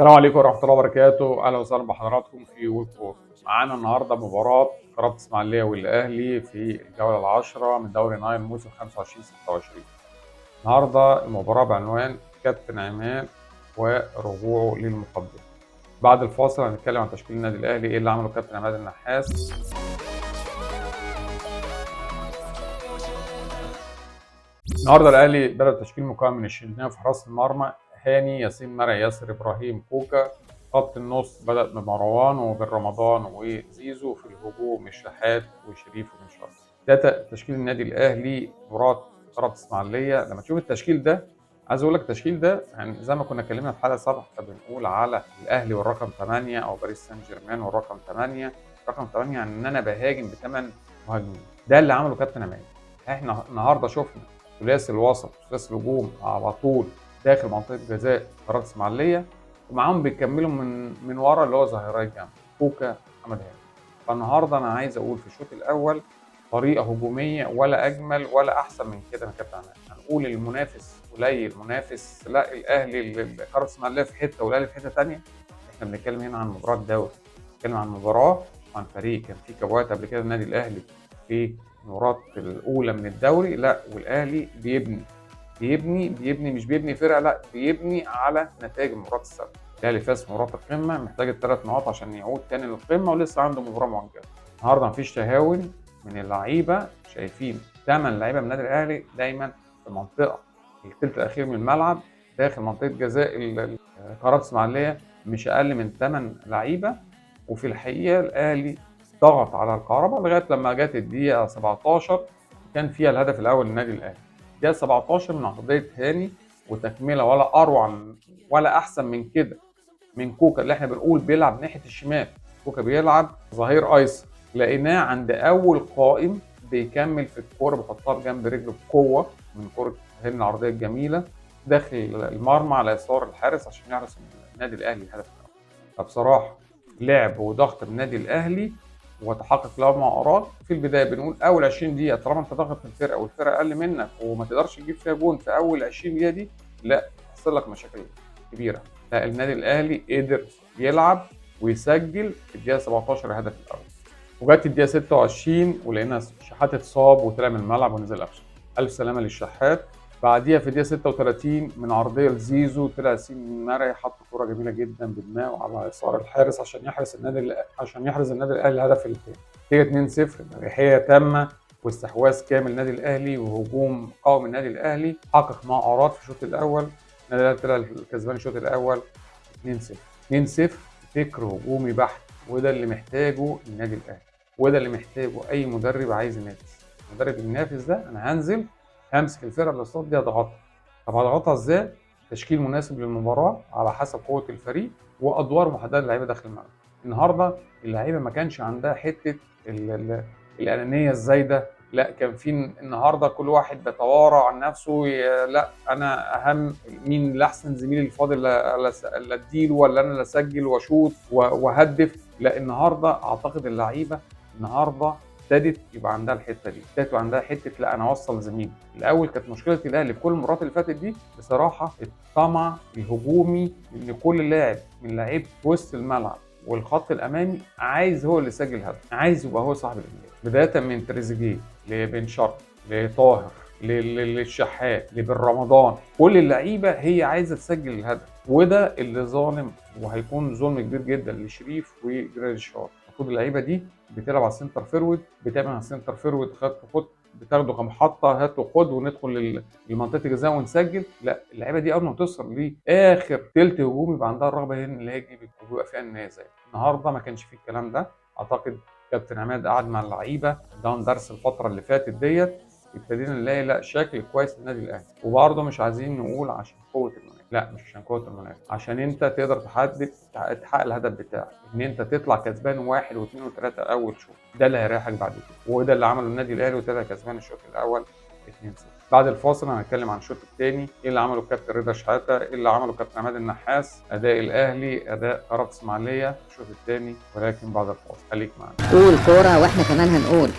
السلام عليكم ورحمة الله وبركاته، أهلا وسهلا بحضراتكم في ويب فور. معانا النهارده مباراة قناة إسماعيلية والأهلي في الجولة العاشرة من دوري نايل موسم 25/26. النهارده المباراة بعنوان كابتن عماد ورجوعه للمقدمة. بعد الفاصل هنتكلم عن تشكيل النادي الأهلي، إيه اللي عمله كابتن عماد النحاس. النهارده الأهلي بدأ تشكيل مكون من الشناوي في حراسة المرمى، هاني، ياسين مرعي، ياسر إبراهيم، كوكا. خط النص بدأ بمروان وبن رمضان وزيزو، في الهجوم الشحات وشريف وبن شرقي. ده تشكيل النادي الأهلي مباراة إسماعيلية. لما تشوف التشكيل ده، عايز أقول لك التشكيل ده يعني زي ما كنا اتكلمنا في حلقة سابقة بنقول على الأهلي والرقم 8 أو باريس سان جيرمان والرقم 8. رقم 8 يعني إن أنا بهاجم ب8 مهاجمين. ده اللي عمله كابتن عماد. احنا النهارده شفنا ثلاثي الوسط ثلاثي الهجوم على طول داخل منطقه جزاء قناه اسماعيليه، ومعاهم بيكملوا من ورا اللي هو ظهيري الجنب كوكا محمد هاني. فالنهارده انا عايز اقول في الشوط الاول طريقه هجوميه ولا اجمل ولا احسن من كده من كابتن عماد. هنقول المنافس قليل، منافس لا، الاهلي قناه اسماعيليه في حته والاهلي في حته ثانيه. احنا بنتكلم هنا عن مباراه دوري، بنتكلم عن مباراه وعن فريق كان في كبوات قبل كده النادي الاهلي في المباراه الاولى من الدوري. لا، والاهلي بيبني مش بيبني فرقه، لا بيبني على نتائج المباراه السابقه. الاهلي فاز في مباراه القمه، محتاج الثلاث نقاط عشان يعود تاني للقمه، ولسه عنده مباراه مؤجله. النهارده مفيش تهاون من اللعيبه، شايفين 8 لعيبه من النادي الاهلي دايما في منطقه الثلث الاخير من الملعب داخل منطقه جزاء قناه اسماعيليه، مش اقل من 8 لعيبه. وفي الحقيقه الاهلي ضغط على الكهرباء لغايه لما جت الدقيقه 17 كان فيها الهدف الاول للنادي الاهلي. دقيقه 17 من عرضيه هاني وتكمله ولا اروع ولا احسن من كده من كوكا اللي احنا بنقول بيلعب ناحيه الشمال. كوكا بيلعب ظهير ايسر، لقيناه عند اول قائم بيكمل في الكوره بيحطها بجنب رجله بقوه من كوره هاني العرضيه الجميله داخل المرمى على يسار الحارس عشان يحرس النادي الاهلي الهدف الاول. فبصراحه لعب وضغط النادي الاهلي وتحقق له ما اراد. في البدايه بنقول اول 20 دقيقه طالما انت ضاغط الفرقه والفرقه اقل منك وما تقدرش تجيب فيها جون في اول 20 دقيقه دي، لا تحصل لك مشاكل كبيره. لا، النادي الاهلي قدر يلعب ويسجل في الدقيقه 17 الهدف الاول، وجت الدقيقه 26 ولقينا شحات اتصاب وطلع من الملعب ونزل قفشه. الف سلامه للشحات. بعديها في الدقيقه 36 من عرضيه لزيزو طلع ياسين مرعي حط كوره جميله جدا بدماغه على يسار الحارس عشان يحرز النادي الاهلي الهدف الثاني. نتيجه 2-0 باريحيه تامه واستحواذ كامل النادي الاهلي وهجوم قوي من النادي الاهلي حقق ما اراد في الشوط الاول. النادي الاهلي طلع كسبان الشوط الاول 2-0. 2-0 فكر هجومي بحت، وده اللي محتاجه النادي الاهلي، وده اللي محتاجه اي مدرب عايز ينافس. المدرب ينافس ده انا هنزل همسك الفرقه اللي قصاد دي اضغطها. طب هضغطها ازاي؟ تشكيل مناسب للمباراه على حسب قوه الفريق وادوار محدده للعيبه داخل الملعب. النهارده اللعيبه ما كانش عندها حته الانانيه الزايده، لا كان في النهارده كل واحد بيتوارى عن نفسه، لا انا اهم مين الاحسن، زميلي الفاضل اللي اديله ولا انا اللي اسجل واشوط وهدف. لا النهارده اعتقد اللعيبه النهارده ابتدت يبقى عندها الحته دي، ابتدت يبقى عندها حته لا انا اوصل زميلي. الاول كانت مشكله الاهلي في كل المرات اللي فاتت دي بصراحه الطمع الهجومي، ان كل لاعب من لعيبه وسط الملعب والخط الامامي عايز هو اللي يسجل هدف، عايز يبقى هو صاحب الانجاز، بدايه من تريزيجيه لبن شرقي لطاهر للشحات لبن رمضان. كل اللعيبه هي عايزه تسجل الهدف، وده اللي ظالم وهيكون ظلم كبير جدا لشريف وجراديشار. المفروض اللعيبه دي بتلعب على السنتر فيرود، بتعمل على السنتر فيرود خد بتاخده كمحطه هات وخد وندخل لمنطقه الجزاء ونسجل. لا اللعيبه دي اول ما توصل لاخر ثلث هجومي يبقى عندها الرغبه ان اللي هيجي ويبقى فيها النهايه. النهارده ما كانش فيه الكلام ده. اعتقد كابتن عماد قعد مع اللعيبه اداهم درس الفتره اللي فاتت ديت، ابتدينا نلاقي لا شكل كويس للنادي الاهلي. وبرضه مش عايزين نقول عشان قوه المنافس، لا مش عشان قوه المنافس، عشان انت تقدر تحقق الهدف بتاعك، ان انت تطلع كسبان 1 و2 و3 اول شوط، ده اللي هيريحك بعد كده، وده اللي عمله النادي الاهلي وطلع كسبان الشوط الاول 2-0. بعد الفاصل هنتكلم عن الشوط الثاني، ايه اللي عمله الكابتن رضا شحاته، ايه اللي عمله الكابتن عماد النحاس، اداء الاهلي، اداء قناه اسماعيليه الشوط الثاني، ولكن بعد الفاصل خليك معانا. قول كورة واحنا كمان هنقول.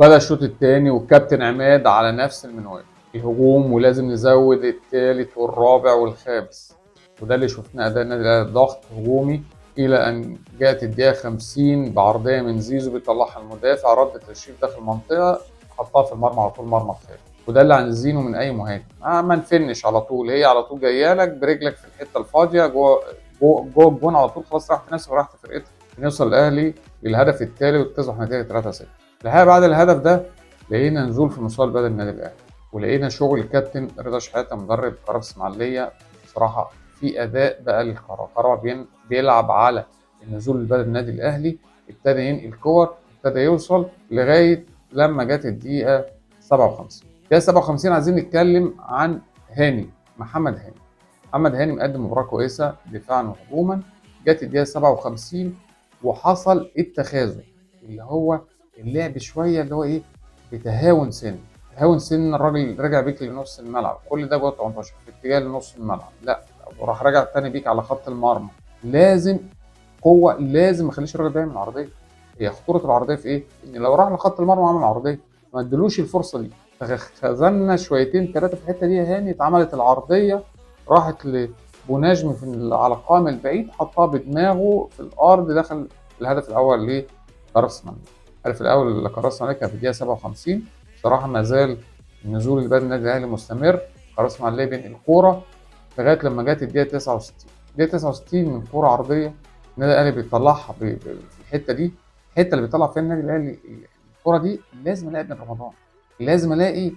بدأ الشوط الثاني والكابتن عماد على نفس المنوال، الهجوم ولازم نزود الثالث والرابع والخامس. وده اللي شفناه اداء النادي الاهلي، ضغط هجومي الى ان جاءت الدقيقه 50 بعرضيه من زيزو بيطلعها المدافع، ردة تشريف داخل المنطقه، حطها في المرمى على طول، مرمى الخارج. وده اللي عايزينه من اي مهاجم، ما نفنش على طول، هي على طول جايه لك برجلك في الحته الفاضيه جوه جوه الجون على طول، خلاص راحت نفسك وراحت فرقتك. نوصل الاهلي للهدف التالي وتصبح نتيجه 3-0. الحقيقه بعد الهدف ده لقينا نزول في مستوى بدني النادي الاهلي، ولقينا شغل الكابتن رضا شحاته مدرب قرار اسماعيليه بصراحه في اداء بقى للقرار. قرار بيلعب على النزول البدني النادي الاهلي، ابتدى ينقل كور، ابتدى يوصل لغايه لما جت الدقيقه 57. الدقيقه 57 عايزين نتكلم عن هاني، محمد هاني. محمد هاني مقدم مباراه كويسه دفاعا وهجوما. جت الدقيقه 57 وحصل التخاذل، اللي هو اللعب شويه اللي هو ايه، بتهاون سن. تهاون سن، الراجل رجع بيك لنص الملعب، كل ده جوه 18 في اتجاه لنص الملعب، لا وراح راجع تاني بيك على خط المرمى. لازم قوه، لازم ما يخليش الراجل ده يعمل عرضيه. هي خطوره العرضيه في ايه؟ ان لو راح لخط المرمى وعمل عرضيه ما ادلوش الفرصه دي. خذلنا شويتين ثلاثه في الحته دي. هاني اتعملت العرضيه، راحت لبوناجم على القائم البعيد، حطها بدماغه في الارض، دخل الهدف الاول لقرص اسماعيليه. الهدف الاول لقرص اسماعيليه كان في الدقيقه 57. بصراحه ما زال النزول البدني النادي الاهلي مستمر. قرص اسماعيليه بينقل الكوره لغايه لما جت الدقيقه 69. الدقيقه 69 من كوره عرضيه النادي الاهلي بيطلعها في الحته دي، الحته اللي بيطلع فيها النادي الاهلي الكوره دي. لازم الاقي ابن رمضان، لازم الاقي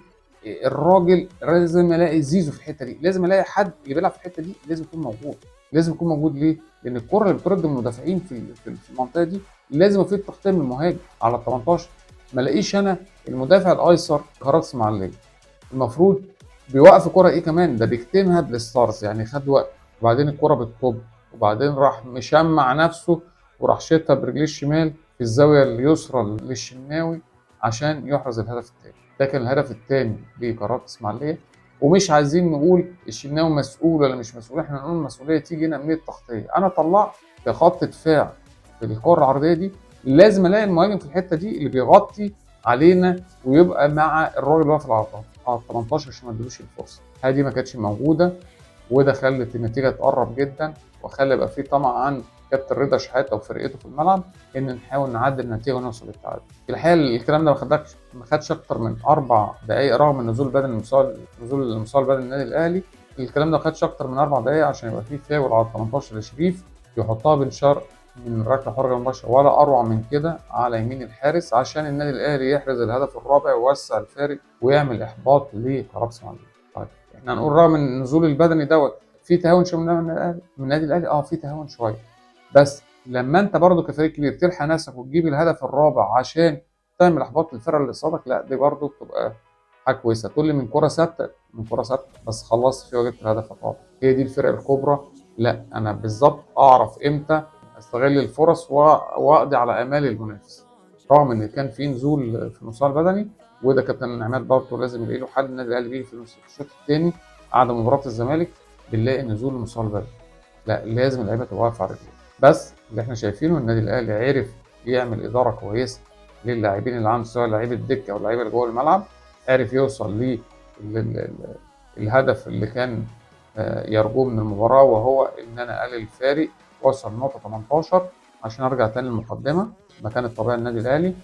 الراجل، لازم الاقي زيزو في الحته دي، لازم الاقي حد اللي بيلعب في الحته دي لازم يكون موجود. لازم يكون موجود ليه؟ لان الكره اللي بترد من المدافعين في المنطقه دي لازم في تغطيه من المهاجم على ال 18. ما الاقيش انا المدافع الايسر قرار اسماعيليه المفروض بيوقف الكره ايه كمان، ده بيكتمها بالستارز، يعني خد وقت وبعدين الكره بالطب، وبعدين راح مشمع نفسه وراح شيطها برجليه الشمال في الزاويه اليسرى للشناوي عشان يحرز الهدف الثاني. ده كان الهدف الثاني لقرارات اسماعيليه. ومش عايزين نقول الشناوي مسؤول ولا مش مسؤول، احنا نقول المسؤوليه تيجي هنا من التغطيه. انا طلعت كخط دفاع في الكره العرضيه دي، لازم الاقي المهاجم في الحته دي اللي بيغطي علينا ويبقى مع الراجل اللي واقف على 18 عشان ما ادلوش الفرصه. هذه ما كانتش موجوده، وده خلت النتيجه تقرب جدا، وخلى يبقى في طمع عن كابتن رضا شحاته وفرقته في الملعب ان نحاول نعدل النتيجه ونوصل للتعادل. في الحقيقه الكلام ده ما خدش اكتر من 4 دقائق، رغم النزول البدني نزول المستوى البدني للنادي الاهلي. الكلام ده ما خدش اكتر من 4 دقائق عشان يبقى في فاول على 18 لشريف، يحطها بن شرق من ركله حره مباشره ولا اروع من كده على يمين الحارس، عشان النادي الاهلي يحرز الهدف الرابع ويوسع الفارق ويعمل احباط لقرار اسماعيليه. طيب احنا هنقول رغم ان النزول البدني دوت في تهاون شويه من النادي الاهلي، في تهاون شويه، بس لما انت برضو كفريق كبير تلحق نفسك وتجيب الهدف الرابع عشان تعمل احباط للفرقه اللي قصادك، لا دي برضو بتبقى حاجه كويسه. تقول لي من كره ثابته، من كره ثابته بس خلصت فيها وجبت الهدف الرابع، هي دي الفرق الكبرى. لا انا بالظبط اعرف امتى استغل الفرص واقضي على امال المنافس، رغم ان كان في نزول في المستوى البدني. وده كابتن عماد برضه لازم يلاقي له حل. النادي الاهلي بيجي في الشوط الثاني بعد مباراه الزمالك بنلاقي نزول المستوى البدني، لا لازم اللعيبه تبقى واقفه على رجليها. بس اللي احنا شايفينه النادي الاهلي عرف يعمل اداره كويسه للاعبين اللي عنده، سواء لعيبه الدكه او اللعيبه اللي جوه الملعب، عرف يوصل للهدف اللي كان يرجوه من المباراه، وهو ان انا اقلل الفارق وصل نقطه 18 عشان ارجع تاني للمقدمه مكان الطبيعي للنادي الاهلي.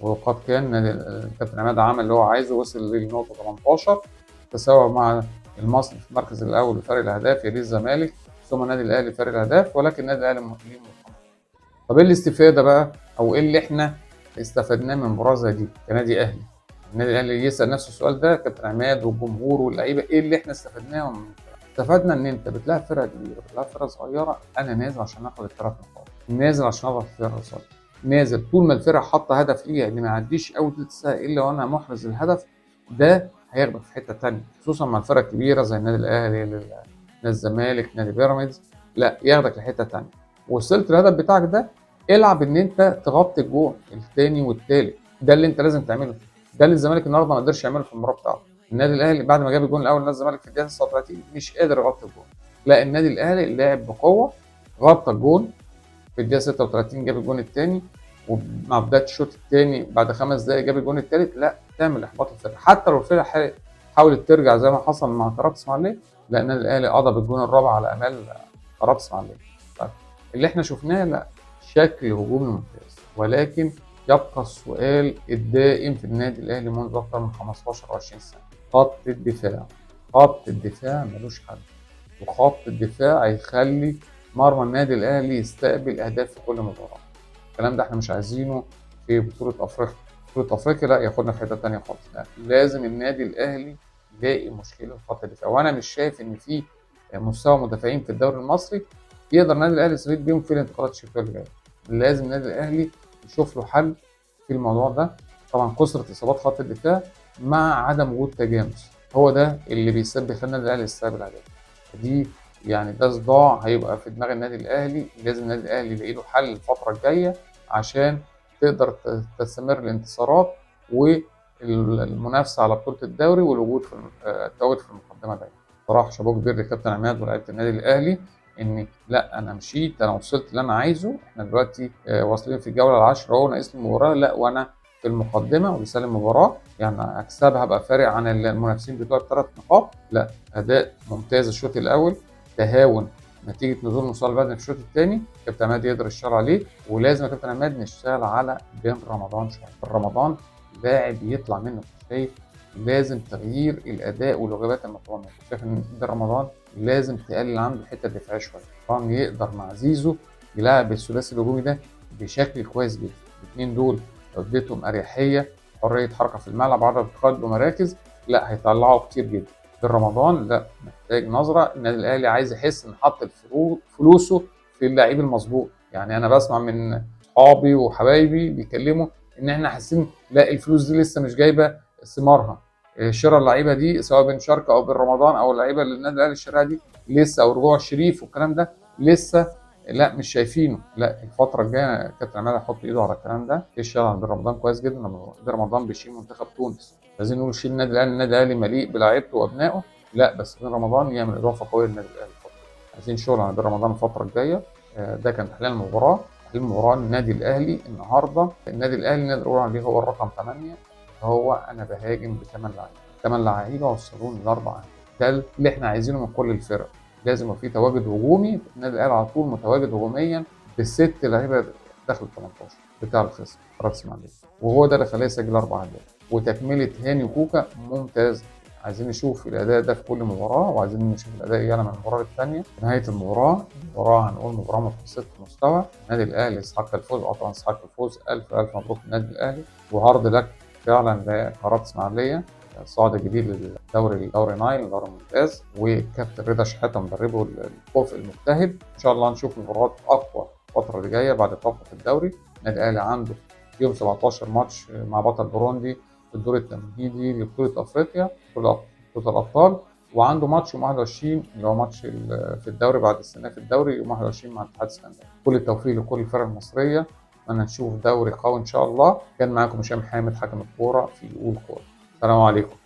وقد كان الكابتن عماد عمل اللي هو عايزه، وصل للنقطه 18 تساوى مع المصري في المركز الاول بفارق الاهداف، يليه الزمالك ثم النادي الاهلي فارق الاهداف، ولكن النادي الاهلي ليه. طب ايه الاستفاده بقى، او ايه اللي احنا استفدناه من مباراه زي دي كنادي اهلي؟ النادي الاهلي يسال نفسه السؤال ده، كابتن عماد والجمهور واللعيبه، ايه اللي احنا استفدناه من استفدنا ان انت بتلاعب فرقه كبيره، بتلاعب فرقه صغيره. انا نازل عشان اخد الثلاث نقاط، نازل عشان اضغط الفرقه الصغيره، نازل طول ما الفرقه حاطه هدف ليها ان ما يعديش اول ثلث ساعه الا وانا محرز الهدف ده، هياخدك في حته ثانيه، خصوصا مع الفرق الكبيره زي النادي الاهلي، نادي الزمالك، نادي بيراميدز، لا ياخدك لحته ثانيه. وصلت الهدف بتاعك ده، العب ان انت تغطي الجون الثاني والثالث، ده اللي انت لازم تعمله. ده اللي الزمالك النهارده ما قدرش يعمله في المباراه بتاعته. النادي الاهلي بعد ما جاب الجون الاول نادي الزمالك في الدقيقه 39 مش قادر يغطي الجون، لا النادي الاهلي لعب بقوه، غطى الجون في الدقيقه 36، جاب الجون الثاني، ومع بدايه الشوط الثاني بعد 5 دقائق جاب الجون الثالث. لا تعمل احباط للفرقه، حتى لو الفرقه حاولت ترجع زي ما حصل مع قرارات اسماعيليه، لا النادي الاهلي قضى بالجون الرابع على امال قرارات اسماعيليه. طيب اللي احنا شفناه لا شكل هجومي ممتاز، ولكن يبقى السؤال الدائم في النادي الاهلي منذ اكثر من 15 او 20 سنه، خط الدفاع. خط الدفاع ملوش حل، وخط الدفاع هيخلي مرمى النادي الاهلي يستقبل اهداف في كل مباراه. الكلام ده احنا مش عايزينه في بطوله افريقيا. بطوله افريقيا لا ياخدنا في حته ثانيه خالص، لا لازم النادي الاهلي يلاقي مشكله في خط الدفاع، وانا مش شايف ان في مستوى مدافعين في الدوري المصري يقدر النادي الاهلي يستفيد بيهم في الانتقالات الشتويه اللي جايه. لازم النادي الاهلي يشوف له حل في الموضوع ده. طبعا كثره اصابات خط الدفاع مع عدم وجود تجانس هو ده اللي بيسبب النادي الاهلي يستقبل عليه. دي يعني ده صداع هيبقى في دماغ النادي الاهلي، لازم النادي الاهلي يلاقي له حل الفتره الجايه عشان تقدر تستمر الانتصارات والمنافسه على بطوله الدوري والوجود في التواجد في المقدمه دايما. صراحه شابوه كبير لكابتن عماد ولاعيبه النادي الاهلي، ان لا انا مشيت، انا وصلت اللي انا عايزه، احنا دلوقتي واصلين في الجوله العاشره اهو، ناقص لي المباراه، لا وانا في المقدمه وبيسلم مباراه يعني اكسبها ابقى فارق عن المنافسين بتوع ب3 نقاط. لا اداء ممتاز الشوط الاول، تهاون نتيجه نزول مصطفى البدني في الشوط الثاني، كابتن عماد يقدر يشتغل عليه. ولازم يا كابتن عماد نشتغل على بن رمضان شويه. بن رمضان لاعب يطلع منه، شايف لازم تغيير الاداء والوجبات المطلوبه منه. شايف ان بن رمضان لازم تقلل عنده الحته الدفاعيه شويه، طبعا يقدر مع زيزو يلعب الثلاثي الهجومي ده بشكل كويس جدا. الاثنين دول لو اديتهم اريحيه، حريه حركه في الملعب، عدد انتقال ومراكز، لا هيطلعوا كتير جدا. بن رمضان لا محتاج نظره، النادي الاهلي عايز يحس ان حط فلوسه في اللعيب المظبوط. يعني انا بسمع من صحابي وحبايبي بيتكلموا ان احنا حاسين لا الفلوس دي لسه مش جايبه ثمارها، شراء اللعيبه دي سواء بن شرقي او بن رمضان او اللعيبه اللي النادي الاهلي اشتراها دي لسه، او رجوع الشريف والكلام ده لسه لا مش شايفينه. لا الفتره الجايه كابتن عماد هيحط ايده على الكلام ده، يشتغل بن رمضان كويس جدا. لما بن رمضان بيشيل منتخب تونس عايزين نقول شيل النادي الاهلي، النادي الاهلي مليء بلاعيبته وابنائه، لا بس بن رمضان يعمل اضافه قويه للنادي الاهلي. عايزين شغل على بن رمضان الفتره الجايه. ده كان تحليل المباراه. تحليل المباراه النادي الاهلي النهارده، النادي الاهلي نقدر نقول عليه هو الرقم 8، هو انا بهاجم ب8 لعيبه، 8 لعيبه وصلوني ل4 اهداف. ده اللي احنا عايزينه من كل الفرق، لازم يبقى في تواجد هجومي، النادي الاهلي على طول متواجد هجوميا ب6 لعيبه داخل 18 بتاع الخصم راس اسماعيليه، وهو ده اللي خلاه يسجل 4 اهداف. وتكمله هاني وكوكا ممتازه. عايزين نشوف الاداء ده في كل مباراه، وعايزين نشوف الاداء يعلى من المباراه الثانيه. في نهايه المباراه هنقول مباراه متوسطه المستوى، النادي الاهلي يستحق الفوز، طبعا يستحق الفوز. الف الف مبروك للنادي الاهلي، وعرض لك فعلا لقرارات اسماعيليه الصاعد الجديد دوري نايل، دوري ممتاز، وكابتن رضا شحاته مدربه الكفء المجتهد. ان شاء الله نشوف مباريات اقوى الفتره اللي جايه بعد توقف الدوري. النادي الاهلي عنده يوم 17 ماتش مع بطل بوروندي في الدور التمهيدي لبطوله افريقيا، بطوله الابطال، وعنده ماتش يوم 21 اللي هو ماتش في الدوري بعد السنه في الدوري يوم 21 مع الاتحاد السكندري. كل التوفيق لكل الفرق المصريه، اتمنى نشوف دوري قوي ان شاء الله. كان معاكم هشام حامد حكم الكوره في قول كوره. السلام عليكم.